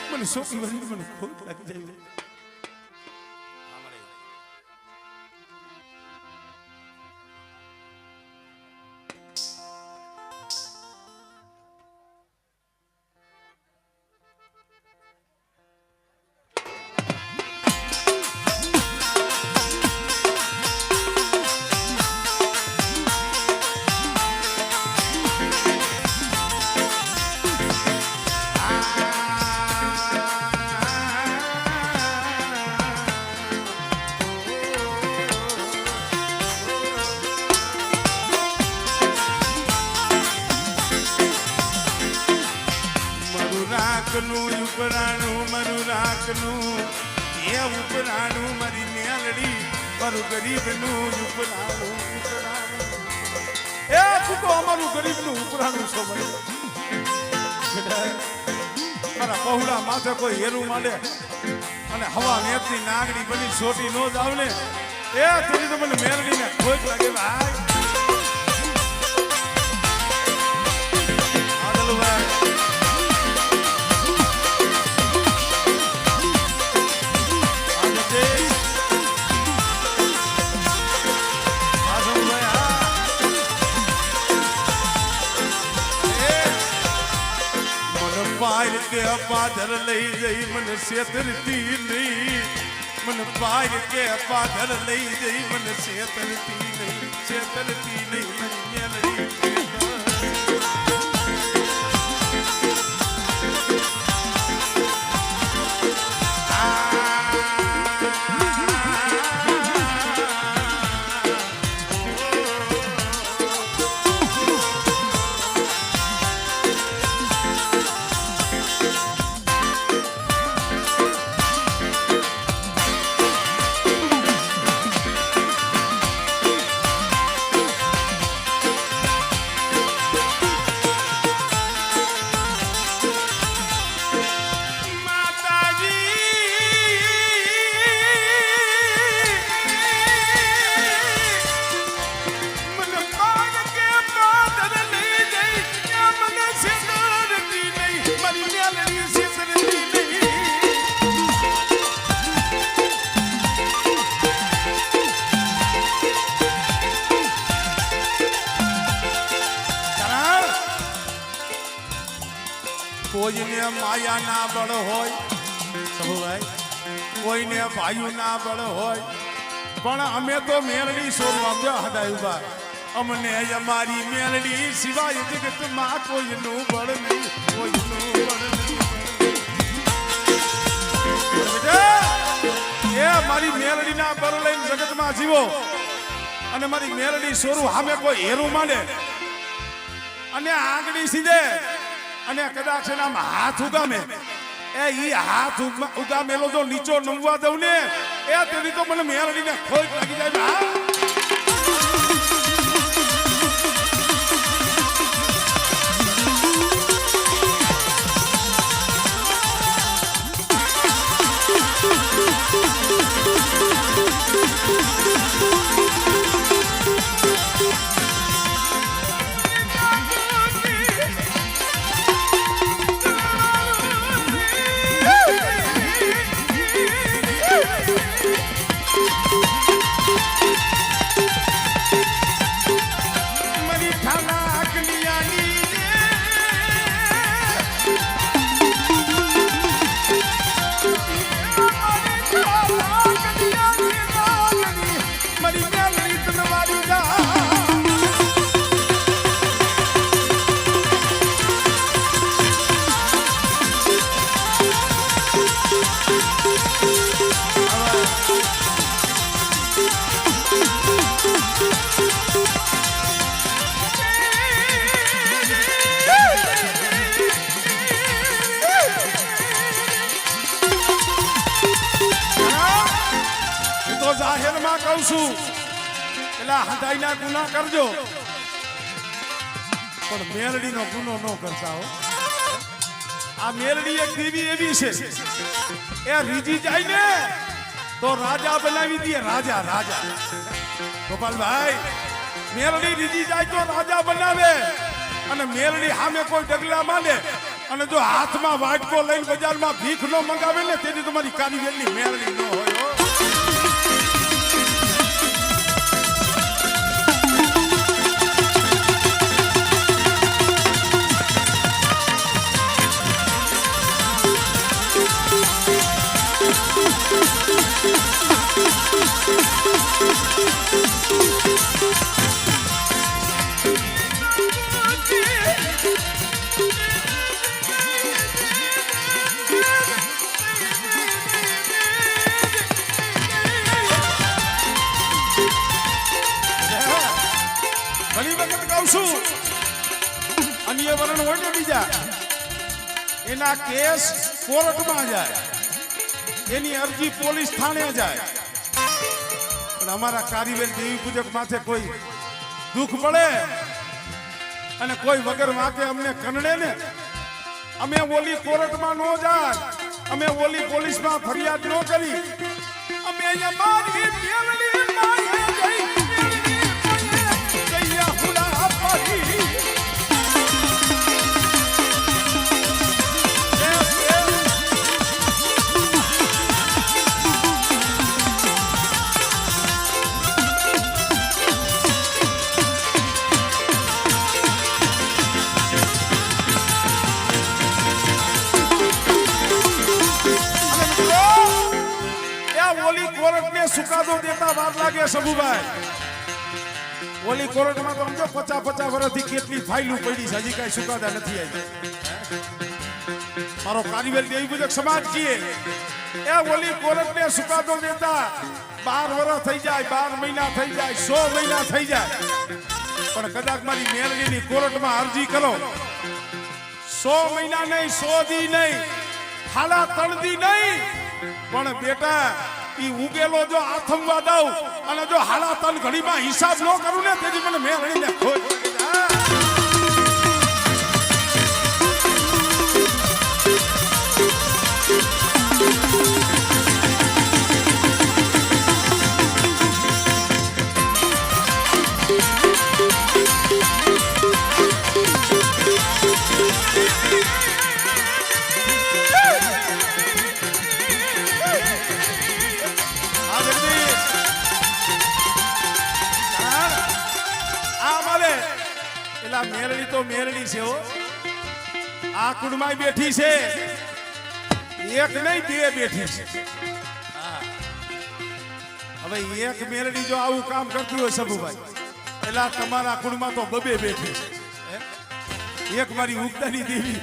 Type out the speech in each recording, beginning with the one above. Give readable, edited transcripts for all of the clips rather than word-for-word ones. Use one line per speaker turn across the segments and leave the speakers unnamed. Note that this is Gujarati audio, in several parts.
મને સોપી વળી મને ખોટ લાગી જાય ઉપરાણું મારું રાખનું એ ઉપરાણું મારી મેલડી મારું ગરીબનું ઉપરાણું એ તું તો અમારું ગરીબનું ઉપરાણું છો મારા પહોળા માથે કોઈ હેરું માંડે અને હવા નેતની નાગડી બની છોટી નો જાવ ને એ તેની તો મને મેલડીને ખોટ લાગે ભાઈ કે પાદર લઈ જઈ મને છેતરતી નહીં મને પાય કે પાદર લઈ જઈ મને છેતરતી નહીં મેલડી કોઈને માયા ના બળ હોય કોઈને ભાઈ ના બળ હોય પણ અમે તો મેલડી સોરવા હદાયું અમને અમારી મેલડી સિવાય જગતમાં કોઈનું બળ નહીં એ મારી મેલડી ના બળ લઈને જગતમાં જીવો અને મારી મેલડી સોરું સામે કોઈ હેરું માંડે અને આંગળી સીધે અને કદાચ એના હાથ ઉગામે એ ઈ હાથ ઉગામેલો જો નીચો નમવા દઉં ને એ તેની તો મને મેલડીને ખોટ લાગી જાય જાહેરમાં કહું છું પેલા હદાઈના ગુના કરજો પણ મેલડીનો ગુનો ન કરતા હો આ મેલડી એક દેવી એવી છે એ રીજી જાય ને તો રાજા બનાવી દે રાજા ગોપાલભાઈ મેલડી રીજી જાય તો રાજા બનાવે અને મેલડી સામે કોઈ ડગલા માંડે અને જો હાથમાં વાટકો લઈને બજારમાં ભીખ નો મંગાવે ને તેની તમારી કારીગરની મેળવી ન હોય હો. ઘણી વખત કહું છું અન્ય વરણ હોય ને બીજા એના કેસ કોર્ટમાં જાય, એની અરજી પોલીસ થાણે જાય, પણ અમારા કારીગર દેવી પૂજક માથે કોઈ દુઃખ પડે અને કોઈ વગર વાંકે અમને કનડે ને, અમે ઓલી કોર્ટમાં ન જાય, અમે ઓલી પોલીસમાં ફરિયાદ ન કરી, અમે અહીંયા મારી મેલડી માયે ગઈ કૈયા હુલા પાડી. સુકાદો દેતા વાર લાગે સબુભાઈ. ઓલી કોર્ટમાં તો સમજો 50 વર્ષથી કેટલી ફાઇલો પડી છે, હજી કઈ સુકાદા નથી આવી. મારો કારીગર દેવી પૂજક સમાજ કીએ એ ઓલી કોર્ટને સુકાદો દેતા 12 વર્ષ થઈ જાય, 12 મહિના થઈ જાય, 100 મહિના થઈ જાય, પણ કદાચ મારી મેલડીની કોર્ટમાં અરજી કરો 100 મહિના નહીં, 100 દી નહીં, ખાલા 3 દી નહીં, પણ બેટા ઈ ઉગેલો જો આથમવા દઉં અને જો હાલા તન ઘડીમાં હિસાબ ન કરું ને તેથી મને મેળવીને ખોજ. મેરડી તો મેરડી છે હો. આ કુંડમાં બેઠી છે, એક નહીં 2 બેઠી છે. હવે એક મેરડી જો આવું કામ કરતી હોય સબુભાઈ, એટલે તમારા કુંડમાં તો 2 બેઠી છે. એક મારી ઉગતાની દેવી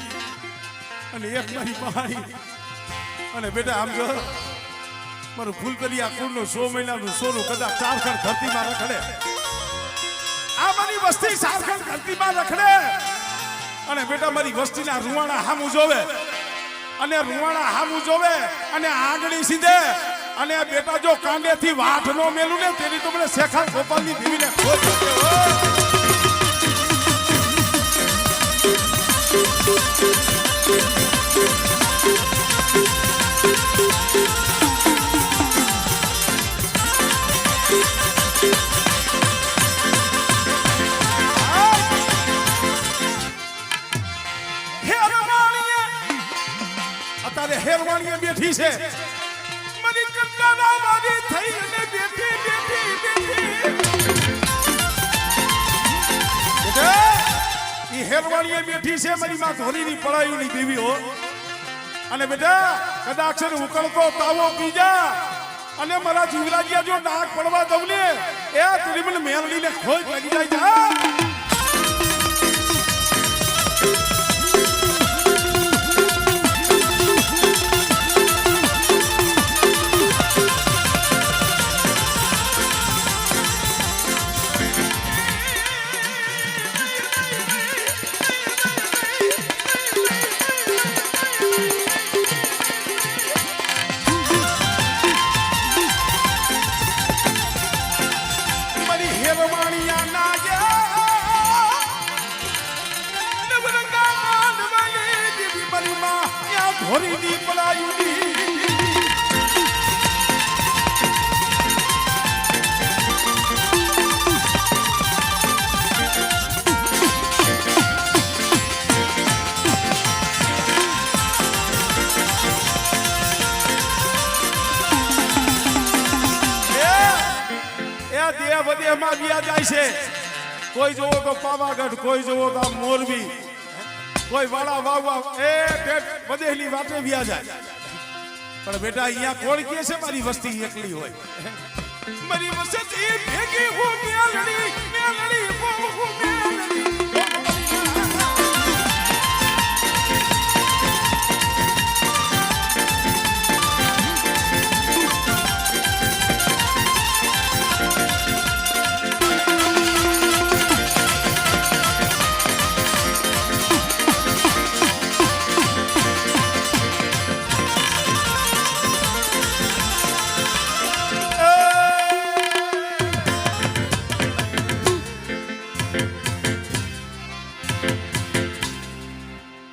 અને એક મારી પહાડી. અને બેટા આમ જો મારું ફૂલકરી આ કુંડનું 100 મહિનાનું સોનું કદાચ 4 ખણ ધરતીમાં રખડે, આ મારી વસ્તી 4 ખણ ધરતીમાં રખડે, અને બેટા મારી વસ્તીના રૂવાણા હામું જોવે, અને રૂવાણા હામું જોવે અને આંગળી સીધે, અને બેટા જો કાંડેથી વાઠ નો મેલું ને તેની તો મને શેખા ગોપાલની દેવીને ખોજ પડે. હેરવાણીએ બેઠી છે, મારી કંટાળા મારી થઈ અને બેઠી ઈ હેરવાણીએ બેઠી છે, મારી માં ધોરીની પળાયુની દેવી હો. અને બેટા કદાચ ઉકળતો તાવો પી જા અને મારા જીવરાજ્યા જો ડાક પડવા દઉં ને એ તું મને મેલડીને ખોજ લાગી જાય છે. ધોરીની પલાયુની વધેમાં વ્યા જાય છે. કોઈ જોવો તો પાવાગઢ, કોઈ જોવો તો મોરબી, કોઈ વાળા વાવવા વધેલી વાતે વ્યા જાય. પણ બેટા અહીંયા કોણ કહે છે મારી વસ્તી એકલી હોય? મારી વસ્તી ભેગી હું મેલડી મેલડી હું મેલડી.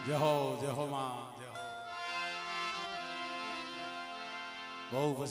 જય હો માં, જય હો. બહુ પછી